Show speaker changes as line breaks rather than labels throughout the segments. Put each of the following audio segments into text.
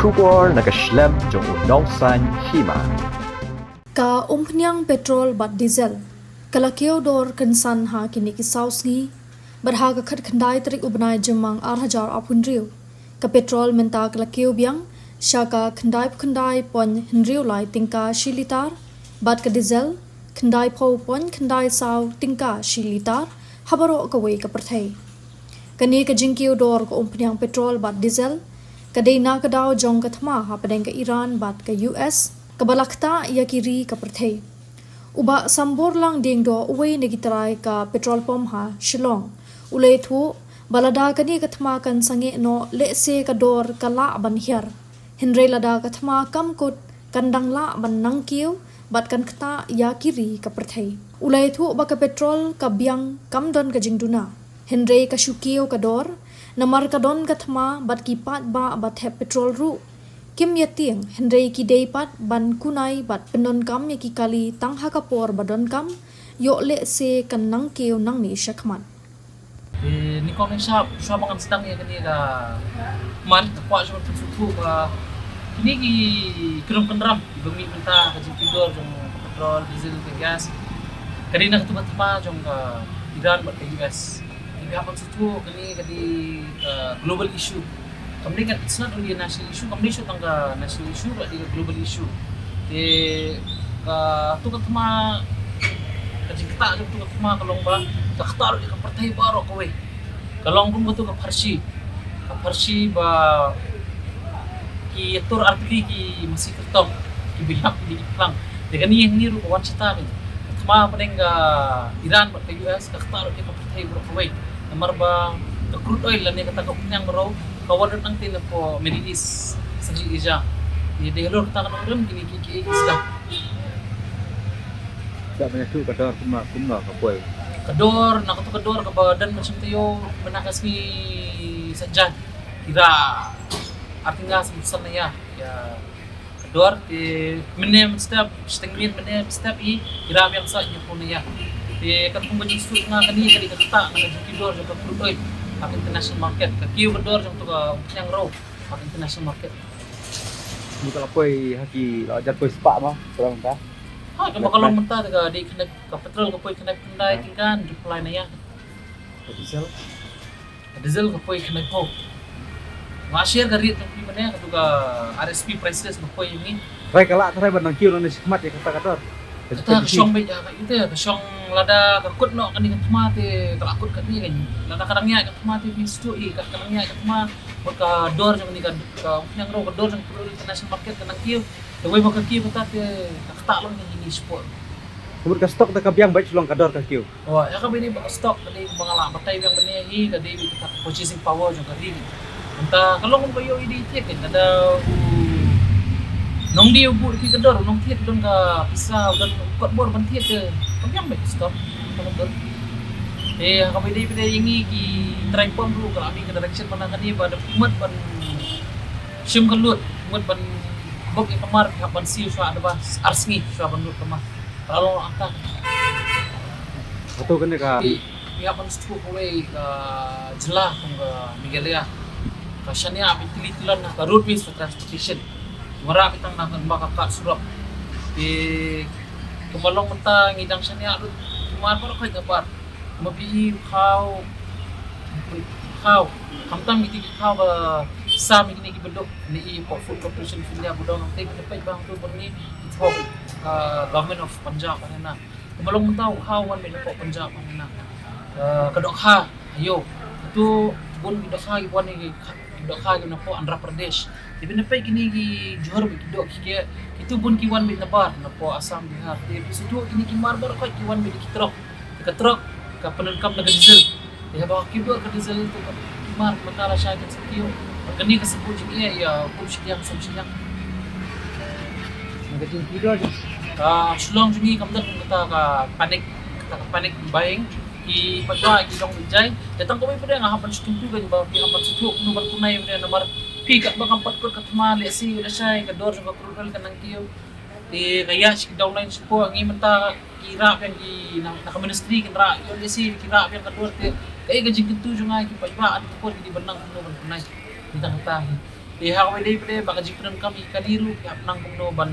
Shubor nakaslem jong unongsan hima.
Ka umpnyang petrol bat diesel. Kalakyo dor kansan ha kini ki sausngi. Berhaga khat khandai trik ubnai jemang 8,000 apundriu. Ka petrol menta kalakyo biang syaka khandai pon hendriu lai tingka shilitar. Bat ka diesel khandai pau pon khandai saw tingka shilitar. Habaro kawai ka perthai. Kani ka jingkyo dor ka umpnyang petrol bat diesel. Kadai na kadaw jong kathma ha padeng ka Iran bat ka US. Kabalakta ya kiri ka perthai. Uba sambor lang ding do uway nagitaray ka petrol pump ha Shillong. Ulay thu balada kani kathma kan sangi no lese ka dor kala ban hiar. Hinre lada kathma kamkut kandang la ban nangkiw bat kan kata ya kiri ka perthai. Ulay thu ba ka petrol ka biang kamdon ka jingduna. Hinre ka syukiw ka dor namar ka don kathma bat kipat ba bat hep petrol ru. Kim yating Henry ki deipat ban kunai bat penon kam ya ki kali tang hakapor badon kam yo le se kan nang keu nang ni syakman.
Ni kong siya makan sedang ya kini ka man kwa siya tersutu ka ini ki kerum kenram bumi minta ka jipidor jong petrol diesel ke gas kadi na ketubat pa jong ka Iran bat ke US tiga apa sutu kini kadi global issue. Kami kan it's not only a national issue, kami issue tangga national issue, but juga global issue. Di tu kan cuma kaji kita tu kan cuma kalau ba taktar di partai baru kowe. Kalau pun betul ke Parsi ba ki atur arti ki masih ketong ki bilang di iklan. Dengan ni yang niru kawan cita kan. Cuma paling Iran bat US taktar di partai baru kowe. Nomor ba crude oil lah ni kata kau yang baru kawan nang tin po Middle East sa Asia. Di helor ta kan rum kini kiki isda.
Da menyatu kadar kumna kapoy.
Kador ka badan macam tayo menakas ni sajan. Kira artinya sebesar na ya. Kador di menem step setengah menem step i kira yang sa ni po niya. Di kan kung banjis nga kani kadi kata nga kador sa crude oil international market ka kiu bedor jang tu ka yang raw international market
Muka kapoy haki lajar poy spa mah kurang ta.
ha ka makalong menta ka di connect ka petrol ka poy connect pendai tingkan reply na ya diesel ka poy connect ho ma-share ka rit ng mana ka tu ka RSP prices ka poy ini
Rai kala taray ban nang kiu nang sikmat ya kata.
Kata kasyong beja ka itu ya kasyong lada kakut no kani katmate kalakut kani kan lada kadangnya katmate bistu i kadangnya katma ka dor jang ni ka yang ro ka dor jang pro international market kanang kiu the way maka kiu ta te kakta lang ni sport
Kemudian ka stok ta kabyang baik sulong kador ka kiu.
oh ya ka bini ba stock kani mga batay yang bani hi ka di kita purchasing power jang ka rin anta kalong ko yo idi tiek kan ada nong dia buat di kedor nong tiet don ka pisau dan kot bor ban tiet ke kabyang baik stop kalau don kami di pide ingi ki tripod dulu ka ami ka direction mana kan dia pada umat ban sim kelut umat ban bok yang kemar ka ban siu sa ada bas arsngi sa ban lut kemar kalau angka
Atau kene ka
ya ban stu kowe ka jelah ka migelia kasanya abi tilitilan ka road ways for transportation marami tang nakan makaka surap di kemalong menta ngidang sanya alut kumar par kay gabar mabi how kamtam giti how sa mi gini bedok ni po food corporation filia budong ng take the bang to ni it's for government of Punjab kanina kemalong menta how one min po Punjab kanina kadok ha ayo itu bun kadok ha iwan ni kadok ha na po Andhra Pradesh Ibi na pa kini Johor bikidok kaya itu pun kiwan bit nabar na po Assam Bihar. Di episode ini kimar bar ko kiwan bit kitrok. Ka trok ka penenkam na diesel. Di ba kibo ka diesel itu kimar matala siya kan sa kiyo. Kani ka sebut iya ya pun siya sa siya.
magajing kido.
Sulong juni kamdan kata ka panik buying i padwa kilong bijay. Datang ko pa nga hapan sa tuntugan ba hapan sa tuok no ban kunay na namar Pikat bang empat kot katmali si udah saya kedor juga prudel kanang kiyo di kaya si downline po ang imenta kira yang di nak ministry kira yo si kira yang kedor ti kaya gajing gitu juga ki pa ibaan ko di benang no ban kunay ditang tahi Hawai day pada baka jipan kami kadiru kaya nang kumno ban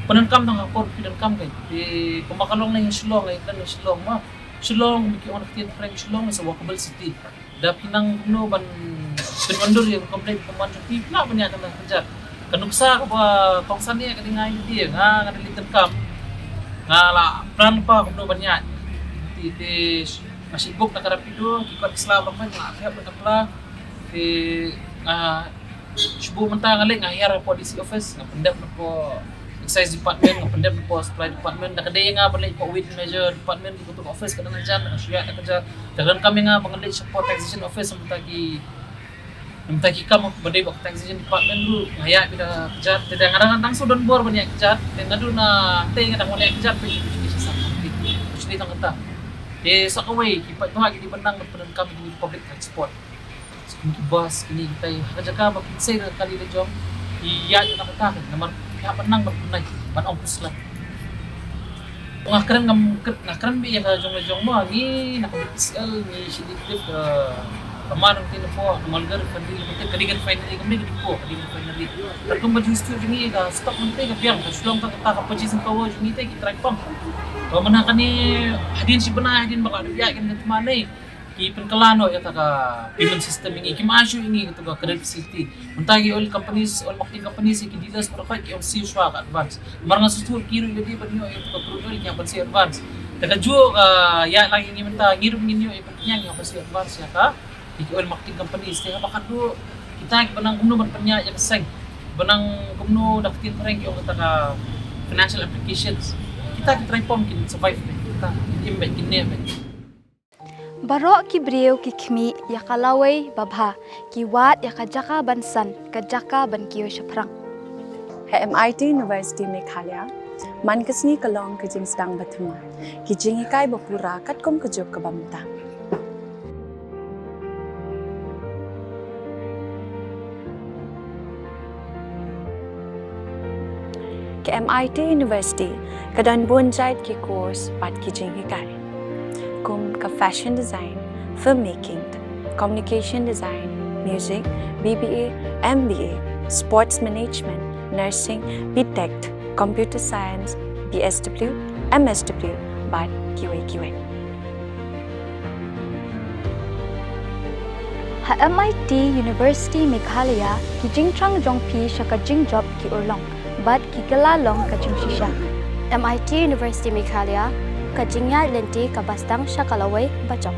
penankam nang akor penankam kay kumakalong na yung Shillong ay kan Shillong ma Shillong miki on tin Frank Shillong sa walkable city dap kinang kumno ban pinwandur yung complaint command TV na banya kan kerja kanuksa ka ba tongsan niya kadingay dia nga nalitan kam nga la plan pa kumno banya ti masibok na karapido kikot Islam man nga kaya betapla ti subuh mentang alik nga hiyara po DC office nga pendep na po excise department nga pendep na po supply department na kadaya nga balik po with measure department ikutok office kada na dyan nga siya na kadya daghan kami nga mangalit sa po taxation office namtagi kam badai ba taxation department ru ngaya bida kadya tidak ngarang tang sudon bor banyak kadya dengan du na te nga mo nek kadya pe sa sa tang kata sa kaway kipat tuha gidi benang penan kami di public transport kini bus kini kita kajaga mapinsay na kali na jom iya na nakatakan naman kaya panang magpunay manong puslan ngakran bi ya jong mo ni nakabitisal ni sidiktif kamarang tinapo malgar pandil mate kadigan finally kami gid po kadigan finally pero ba justo gini ka stop man tay ka biang kasulong ka purchase ng power gini tay kitry pump to man kani hadin si bana hadin baka biya gini manay Kipen kalano yata ka payment system ini kimasyo ini ito ka credit facility. Muntagi oil companies, oil marketing companies iki dealers pero kay yung see ka advance. Marang susul kiro lagi pa niyo ito ka crude oil kaya si advance. Kada juo ka ya lang ini menta ngirum ninyo ipanyang nga si advance ya ka. Iki oil marketing companies kaya bakado kita banang kumno man panya ya seng. Banang kumno dakitin pareng yung ka financial applications. Kita try pom kin survive kita imbet kinne.
Barok ki brieu ki khmi ya kalawai babha ki wat ya kajaka bansan kajaka ban kiyo shaprang
है MIT University Meghalaya mankasni kalong ka jing stang bathuma ki jing ikai bapura katkom ka job ka bamta ke MIT University kadan bonjait ki course pat ki jing ikai kum ka fashion design, filmmaking, communication design, music, BBA, MBA, sports management, nursing, BTech, computer science, BSW, MSW, but QA.
ha MIT University Meghalaya ki jingtrang jongpi shaka jing job ki urlong but ki kalalong ka jing shisha MIT University Meghalaya kajingya lenti kabastang syakalaway bacok.